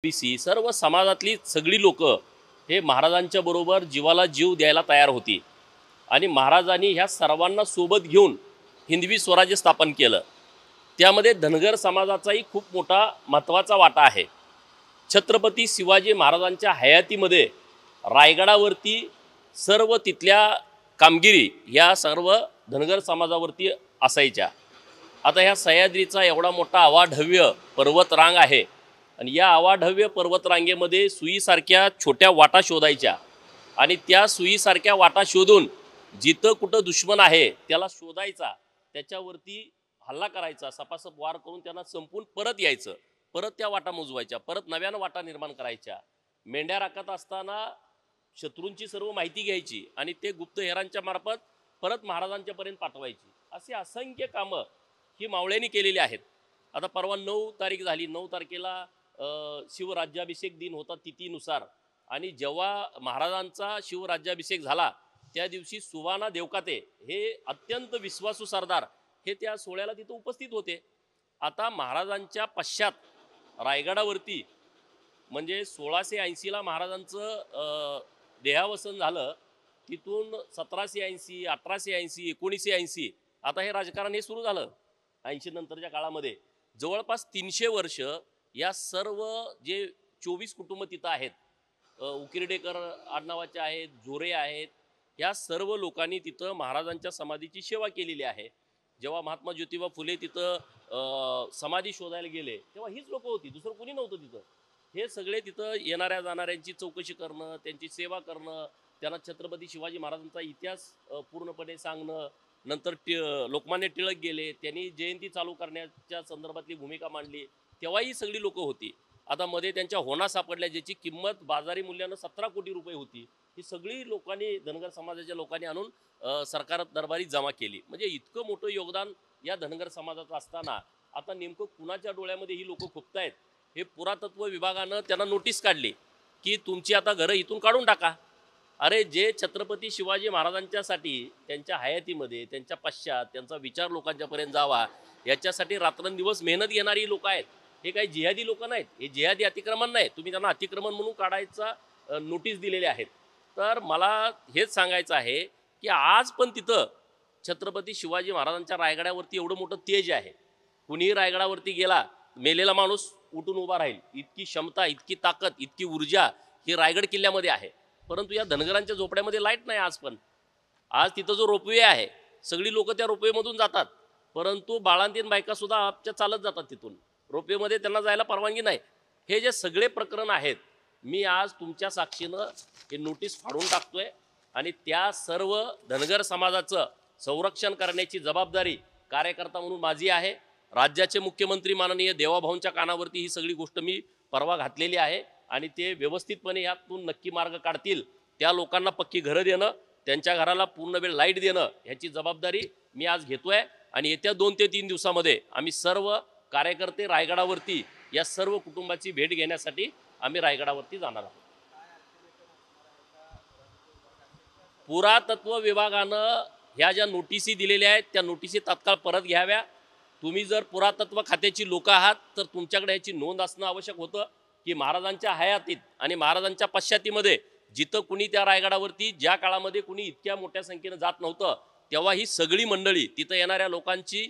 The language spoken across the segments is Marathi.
ओबीसी सर्व समाजातली सगळी लोक हे महाराजांच्या बरोबर जीवाला जीव द्यायला तयार होती आणि महाराजांनी ह्या सर्वांना सोबत घेऊन हिंदवी स्वराज्य स्थापन केलं। त्यामध्ये धनगर समाजाचाही खूप मोठा महत्त्वाचा वाटा आहे। छत्रपती शिवाजी महाराजांच्या हयातीमध्ये रायगडावरती सर्व तिथल्या कामगिरी या सर्व धनगर समाजावरती असायच्या। आता ह्या सह्याद्रीचा एवढा मोठा अवाढव्य पर्वतरांग आहे आणि या अवाढव्य पर्वतरांगेमध्ये सुईसारख्या छोट्या वाटा शोधायच्या आणि त्या सुईसारख्या वाटा शोधून जिथं कुठं दुश्मन आहे त्याला शोधायचा, त्याच्यावरती हल्ला करायचा, सपासप वार करून त्यांना संपून परत यायचं, परत त्या वाटा मोजवायच्या, परत नव्यानं वाटा निर्माण करायच्या। मेंढ्या राखत असताना शत्रूंची सर्व माहिती घ्यायची आणि ते गुप्तहेरांच्या मार्फत परत महाराजांच्यापर्यंत पाठवायची। असे असंख्य कामं ही मावळ्यांनी केलेली आहेत। आता परवा 9 तारीख झाली, 9 तारखेला शिवराज्याभिषेक दिन होता तिथीनुसार, आणि जेव्हा महाराजांचा शिवराज्याभिषेक झाला त्या दिवशी सुवाना देवकाते हे अत्यंत विश्वासू सरदार हे त्या सोहळ्याला तिथं उपस्थित होते। आता महाराजांच्या पश्चात रायगडावरती म्हणजे 1680ला महाराजांचं देहावसन झालं, तिथून 1780, 1880, 1980 आता हे राजकारण हे सुरू झालं। 80 नंतरच्या काळामध्ये जवळपास 300 वर्ष या सर्व जे 24 कुटुंब तिथं आहेत, उकिरडेकर आडनावाचे आहेत, जोरे आहेत, या सर्व लोकांनी तिथं महाराजांच्या समाधीची सेवा केलेली आहे। जेव्हा महात्मा ज्योतिबा फुले तिथं समाधी शोधायला गेले तेव्हा हीच लोक होती, दुसरं कोणी नव्हतं तिथं। हे सगळे तिथं येणाऱ्या जाणाऱ्यांची चौकशी करणं, त्यांची सेवा करणं, त्यांना छत्रपती शिवाजी महाराजांचा इतिहास पूर्णपणे सांगणं। नंतर लोकमान्य टिळक गेले, त्यांनी जयंती चालू करण्याच्या संदर्भातली भूमिका मांडली, तेव्हाही सगळी लोक होती। आता मध्ये त्यांच्या होना सापडल्या ज्याची किंमत बाजारी मूल्यानं 17 कोटी रुपये होती, ही सगळी लोकांनी धनगर समाजाच्या लोकांनी आणून सरकार दरबारी जमा केली। म्हणजे इतकं मोठं योगदान या धनगर समाजाचं असताना आता नेमकं कुणाच्या डोळ्यामध्ये ही लोक खुपतायत हे पुरातत्व विभागानं त्यांना नोटीस काढली की तुमची आता घरं इथून काढून टाका। अरे जे छत्रपती शिवाजी महाराजांच्यासाठी त्यांच्या हयातीमध्ये त्यांच्या पश्चात त्यांचा विचार लोकांच्यापर्यंत जावा याच्यासाठी रात्रंदिवस मेहनत घेणारी लोक आहेत, हे काही जिहादी लोक नाहीत, हे जिहादी अतिक्रमण नाही, तुम्ही त्यांना अतिक्रमण म्हणून काढायचा नोटीस दिलेले आहेत। तर मला हेच सांगायचं आहे की आज पण तिथं छत्रपती शिवाजी महाराजांच्या रायगडावरती एवढं मोठं तेज आहे, कुणीही रायगडावरती गेला मेलेला माणूस उठून उभा राहील, इतकी क्षमता, इतकी ताकद, इतकी ऊर्जा ही रायगड किल्ल्यामध्ये आहे। परंतु या धनगरांच्या झोपड्यामध्ये लाईट नाही आज पण। आज तिथं जो रोपवे आहे सगळी लोक त्या रोपवेमधून जातात, परंतु बाळांतीन बायका सुद्धा आपच्या चालत जातात तिथून, रोपवेमध्ये त्यांना जायला परवानगी नाही। हे जे सगळे प्रकरण आहेत मी आज तुमच्या साक्षीनं हे नोटीस फाडून टाकतोय आणि त्या सर्व धनगर समाजाचं संरक्षण करण्याची जबाबदारी कार्यकर्ता म्हणून माझी आहे। राज्याचे मुख्यमंत्री माननीय देवाभाऊंच्या कानावरती ही सगळी गोष्ट मी परवा घातलेली आहे आणि ते व्यवस्थितपणे यातून नक्की मार्ग काढतील। त्या लोकांना पक्की घरं देणं, त्यांच्या घराला पूर्ण वेळ लाईट देणं ह्याची जबाबदारी मी आज घेतोय आणि येत्या 2 ते 3 दिवसामध्ये आम्ही सर्व कार्यकर्ते रायगडावरती या सर्व कुटुंबाची भेट घेण्यासाठी आम्ही रायगडावरती जाणार आहोत। पुरातत्व विभागानं ह्या ज्या नोटिसी दिलेल्या आहेत त्या नोटिसी तात्काळ परत घ्याव्या। तुम्ही जर पुरातत्व खात्याची लोक आहात तर तुमच्याकडे याची नोंद असणं आवश्यक होतं की महाराजांच्या हयातीत आणि महाराजांच्या पश्चातीमध्ये जिथं कुणी त्या रायगडावरती ज्या काळामध्ये कुणी इतक्या मोठ्या संख्येनं जात नव्हतं तेव्हा ही सगळी मंडळी तिथं येणाऱ्या लोकांची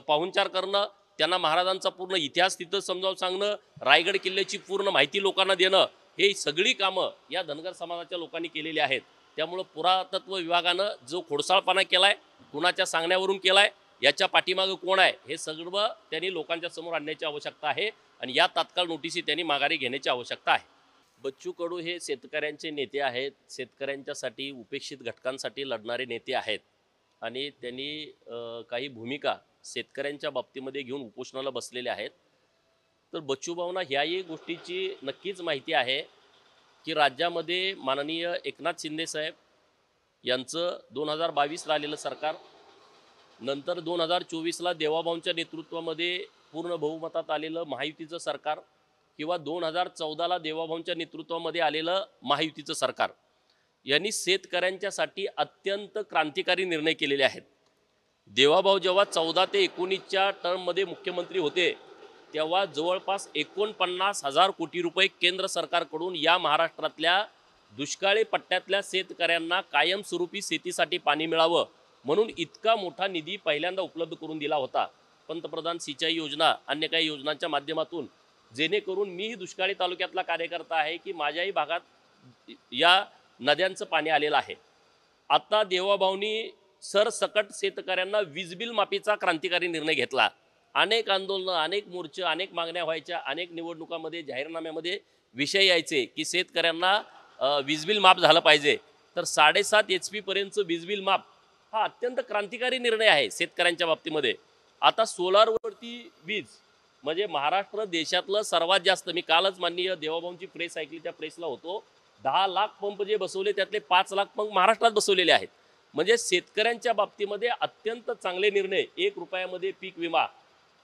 पाहुणचार करणं, त्यांना महाराजांचा पूर्ण इतिहास तिथं समजावून सांगणं, रायगड किल्ल्याची पूर्ण माहिती लोकांना देणं, हे सगळी कामं या धनगर समाजाच्या लोकांनी केलेली आहेत। त्यामुळं पुरातत्व विभागानं जो खोडसाळपणा केलाय, कुणाच्या सांगण्यावरून केलाय, याच्या पाठीमागं कोण आहे हे सर्व त्यांनी लोकांच्या समोर आणण्याची आवश्यकता आहे आणि या तात्काळ नोटिसी त्यांनी माघारी घेण्याची आवश्यकता आहे। बच्चू कडू हे शेतकऱ्यांचे नेते आहेत, शेतकऱ्यांच्यासाठी उपेक्षित घटकांसाठी लढणारे नेते आहेत आणि त्यांनी काही भूमिका शेतकऱ्यांच्या बाबतीमध्ये घेऊन उपोषणाला बसलेले आहेत। तर बच्चूभाऊंना ह्याही गोष्टीची नक्कीच माहिती आहे की राज्यामध्ये माननीय एकनाथ शिंदे साहेब यांचं 2022ला आलेलं सरकार, नंतर 2024ला देवाभाऊंच्या नेतृत्वामध्ये पूर्ण बहुमतात आलेलं महायुतीचं सरकार किंवा 2014ला देवाभाऊंच्या नेतृत्वामध्ये आलेलं महायुतीचं सरकार यांनी शेतकऱ्यांच्यासाठी अत्यंत क्रांतिकारी निर्णय केलेले आहेत। देवाभाऊ जेव्हा 14 ते 19च्या टर्ममध्ये मुख्यमंत्री होते तेव्हा जवळपास 49,000 कोटी रुपये केंद्र सरकारकडून या महाराष्ट्रातल्या दुष्काळी पट्ट्यातल्या शेतकऱ्यांना कायमस्वरूपी शेतीसाठी पाणी मिळावं म्हणून इतका मोठा निधी पहिल्यांदा उपलब्ध करून दिला होता पंतप्रधान सिंचाई योजना अन्य काही योजनांच्या माध्यमातून, जेणेकरून मीही दुष्काळी तालुक्यातला कार्यकर्ता आहे की माझ्याही भागात या नद्यांचं पाणी आलेलं आहे. आता देवाभाऊनी सरसकट शेतकऱ्यांना वीज बिल माफीचा क्रांतिकारी निर्णय घेतला. अनेक आंदोलनं, अनेक मोर्चे, अनेक मागण्या व्हायच्या, अनेक निवडणुकामध्ये जाहीरनाम्यामध्ये विषय यायचे की शेतकऱ्यांना वीज बिल माफ झालं पाहिजे. तर 7.5 HP पर्यंतचं वीज बिल माफ हा अत्यंत क्रांतिकारी निर्णय आहे शेतकऱ्यांच्या बाबतीमध्ये. आता सोलारवरती वीज म्हणजे महाराष्ट्र देशातलं सर्वात जास्त, मी कालच माननीय देवाभाऊंची प्रेस ऐकली, त्या प्रेसला होतो, 10 लाख पंप जे बसवले त्यातले 5 लाख पंप महाराष्ट्रात बसवलेले आहेत. म्हणजे शेतकऱ्यांच्या बाबतीमध्ये अत्यंत चांगले निर्णय. 1 रुपयामध्ये पीक विमा,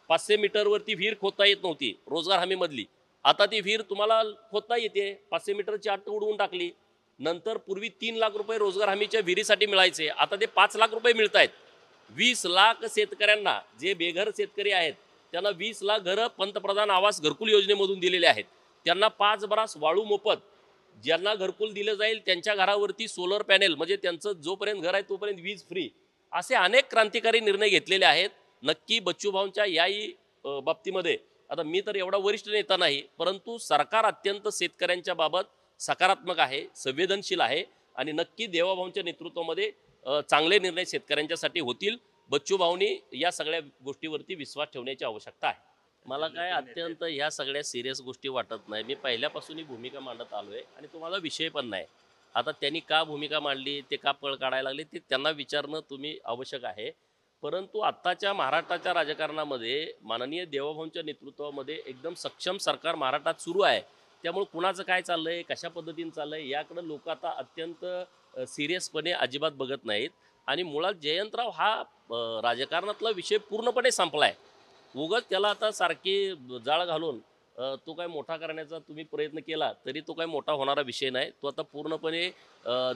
500 मीटरवरती विहीर खोदता येत नव्हती रोजगार हमीमधली, आता ती विहीर तुम्हाला खोदता येते. 500 मीटरची अट उडवून टाकली. नंतर पूर्वी 3 लाख रुपये रोजगार हमीच्या विहिरीसाठी मिळायचे, आता ते 5 लाख रुपये मिळत आहेत. 20 लाख शेतकऱ्यांना, जे बेघर शेतकरी आहेत त्यांना 20 लाख घरं पंतप्रधान आवास घरकुल योजनेमधून दिलेले आहेत. त्यांना 5 बरास वाळू मोफत, ज्यांना घरकुल दिलं जाईल त्यांच्या घरावरती सोलर पॅनेल, म्हणजे त्यांचं जोपर्यंत घर आहे तोपर्यंत वीज फ्री. असे अनेक क्रांतिकारी निर्णय घेतलेले आहेत. नक्की बच्चूभाऊंच्या याही बाबतीमध्ये, आता मी तर एवढा वरिष्ठ नेता नाही, परंतु सरकार अत्यंत शेतकऱ्यांच्या बाबत सकारात्मक आहे, संवेदनशील आहे आणि नक्की देवाभाऊंच्या नेतृत्वामध्ये चांगले निर्णय शेतकऱ्यांच्यासाठी होतील. बच्चूभाऊंनी या सगळ्या गोष्टीवरती विश्वास ठेवण्याची आवश्यकता आहे. मला काय अत्यंत ह्या सगळ्या सिरियस गोष्टी वाटत नाही. मी पहिल्यापासून ही भूमिका मांडत आलो आहे आणि तुम्हाला विषय पण नाही. आता त्यांनी का भूमिका मांडली, ते का पळ काढायला लागले, ते त्यांना विचारणं तुम्ही आवश्यक आहे. परंतु आत्ताच्या महाराष्ट्राच्या राजकारणामध्ये माननीय देवाभाऊंच्या नेतृत्वामध्ये एकदम सक्षम सरकार महाराष्ट्रात सुरू आहे. त्यामुळे कुणाचं काय चाललंय, कशा पद्धतीने चाललंय याकडे लोक आता अत्यंत सिरियसपणे अजिबात बघत नाहीत. आणि मुळात जयंतराव हा राजकारणातला विषय पूर्णपणे संपला आहे. उगाच त्याला आता सारखी जाळ घालून तो काय मोठा करण्याचा तुम्ही प्रयत्न केला तरी तो काय मोठा होणारा विषय नाही. तो आता पूर्णपणे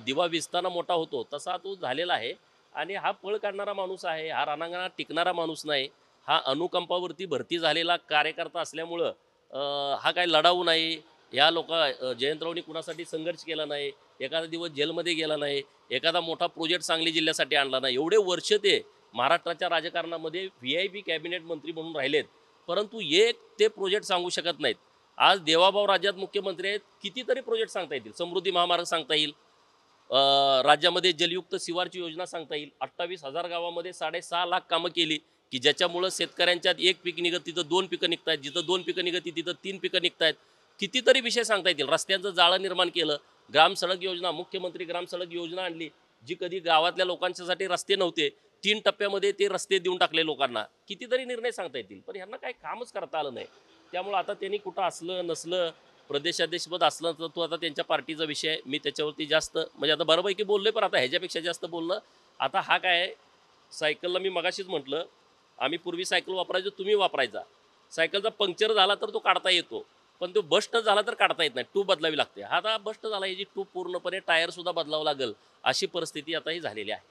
दिवा विजताना मोठा होतो तसा तो झालेला आहे. आणि हा पळ काढणारा माणूस आहे, हा रणांगणात टिकणारा माणूस नाही. हा अनुकंपावरती भरती झालेला कार्यकर्ता असल्यामुळं हा काय लढाऊ नाही. ह्या जयंतरावनी कुणासाठी संघर्ष केला नाही, एखादा दिवस जेलमध्ये गेला नाही, एखादा मोठा प्रोजेक्ट सांगली जिल्ह्यासाठी आणला नाही. एवढे वर्ष ते महाराष्ट्राच्या राजकारणामध्ये VIP कॅबिनेट मंत्री म्हणून राहिलेत, परंतु एक ते प्रोजेक्ट सांगू शकत नाहीत. आज देवाभाऊ राज्यात मुख्यमंत्री आहेत, कितीतरी प्रोजेक्ट सांगता येतील. समृद्धी महामार्ग सांगता येईल, राज्यामध्ये जलयुक्त शिवारची योजना सांगता येईल. 28,000 गावामध्ये 6.5 लाख कामं केली की ज्याच्यामुळं शेतकऱ्यांच्यात 1 पीक निघत तिथं 2 पिकं निघत आहेत, जिथं 2 पिकं निघत तिथं 3 पिकं निघत आहेत. कितीतरी विषय सांगता येतील. रस्त्यांचं जाळं निर्माण केलं, ग्रामसडक योजना, मुख्यमंत्री ग्रामसडक योजना आणली, जी कधी गावातल्या लोकांच्यासाठी रस्ते नव्हते, 3 टप्प्यामध्ये ते रस्ते देऊन टाकले लोकांना. कितीतरी निर्णय सांगता येतील, पण ह्यांना काही कामच करता आलं नाही. त्यामुळे आता त्यांनी कुठं असलं नसलं, प्रदेशाध्यक्षपद असलं तर तो आता त्यांच्या पार्टीचा विषय आहे. मी त्याच्यावरती जास्त म्हणजे आता बरोपैकी बोललोय, पण आता ह्याच्यापेक्षा जास्त बोलणं आता हा काय आहे. सायकलला मी मगाशीच म्हटलं, आम्ही पूर्वी सायकल वापरायचो, तुम्ही वापरायचा. सायकलचा पंक्चर झाला तर तो काढता येतो, पण तो बस्ट झाला तर काढता येत नाही, ट्यूब बदलावी लागते. हा आता बस्ट झाला, याची ट्यूब पूर्णपणे टायरसुद्धा बदलावं लागेल, अशी परिस्थिती आता ही झालेली आहे.